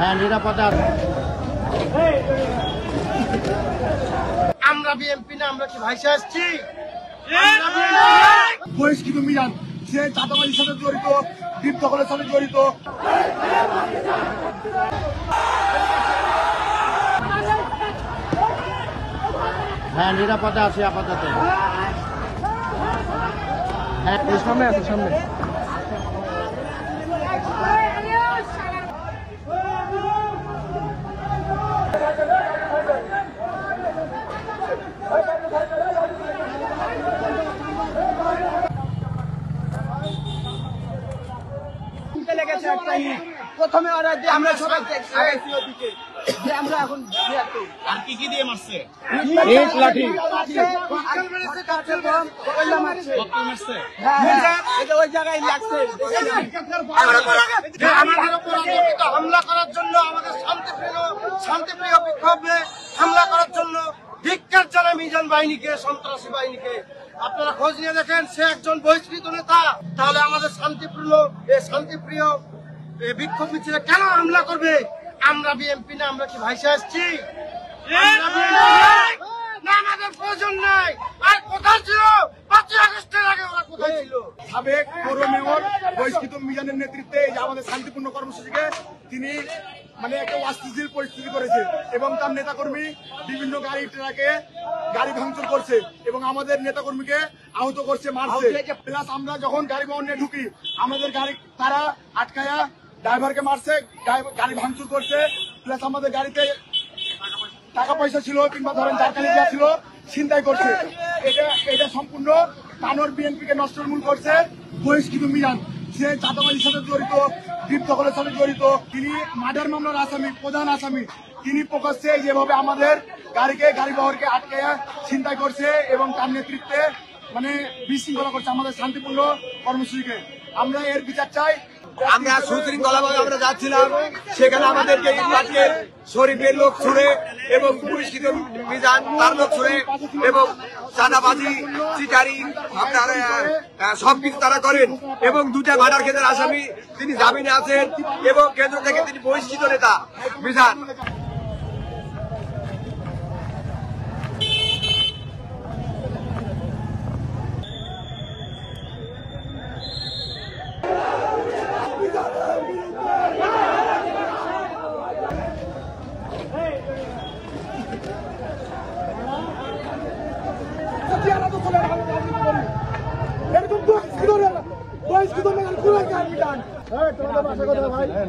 হ্যাঁ, নিরাপদে আছে। আমরা বিএনপি না, আমরা কি ভাইসে আসছি? বহিষ্কৃত মিজান সে চাঁদাবাজির সাথে জড়িত, দ্বীপ দখলের সাথে জড়িত। হ্যাঁ, নিরাপদে আছে আপাতত। হ্যাঁ, সামনে আছে, সামনে। প্রথমে ওরা যে আমরা সবাই যে আমরা এখন আর কি কি দিয়ে মারছে? লাঠি ওই জায়গায় লাগছে। আমাদের উপর অতর্কিত হামলা করার জন্য, আমাদের শান্তিপ্রিয় বিক্ষোভে হামলা করার জন্য ধিক্কার জানায় মিজান বাহিনীকে, সন্ত্রাসী বাহিনীকে। আপনারা খোঁজ নিয়ে দেখেন, সে একজন বহিষ্কৃত নেতা। তাহলে আমাদের শান্তিপ্রিয় বিক্ষোভ মিছিলে কেন হামলা করবে? আমরা বিএনপি না, আমরা কি ভাইসে আসছি? না, আমাদের প্রয়োজন নাই। আর কোথায় ছিল 5ই আগস্টের আগে? ওরা কোথায় ছিল? সাবেক পৌর মেয়র বহিষ্কৃত মিজানের নেতৃত্বে এই যে আমাদের শান্তিপূর্ণ কর্মসূচিকে তিনি মানে একটা অস্থিতিশীল পরিস্থিতি করেছে এবং তার নেতাকর্মী বিভিন্ন ট্রাকে গাড়ি ভাঙচুর করছে এবং আমাদের নেতাকর্মীকে আহত করছে, মারছে। প্লাস আমরা যখন গাড়ি বহন নিয়ে ঢুকি, আমাদের গাড়ি তারা আটকায়া ড্রাইভারকে মারছে, গাড়ি ভাঙচুর করছে। প্লাস আমাদের গাড়িতে টাকা পয়সা ছিল কিংবা ধরেন জারকালি দেওয়া ছিল, ছিনতাই করছে। এটা সম্পূর্ণ কানোর বিএনপিকে নষ্টমূল করছে বহিষ্কৃত মিজান। সে চাঁদাবাজির সাথে জড়িত, দ্বীপ দখলের সাথে জড়িত। তিনি মার্ডার মামলার আসামি, প্রধান আসামি। তিনি প্রকাশ্যে যেভাবে আমাদের গাড়ি বহরকে আটকায়া ছিনতাই করছে এবং তার নেতৃত্বে মানে বিশৃঙ্খলা করছে আমাদের শান্তিপূর্ণ কর্মসূচিকে। আমরা এর বিচার চাই। আমরা সুশৃঙ্খলাভাবে আমরা যাচ্ছিলাম, সেখানে আমাদেরকে ইটপাটকেল শরীফের লোক ছুড়ে এবং বহিষ্কৃত মিজান তার লোক ছুড়ে এবং চাঁদাবাজি, চিটারি আপনার সবকিছু তারা করেন এবং 2টা মার্ডার কেসের আসামি তিনি জামিনে আছেন এবং কেন্দ্র থেকে তিনি বহিষ্কৃত নেতা মিজান। বহিষ্কৃত মিজান খুলে মিজান। ভাই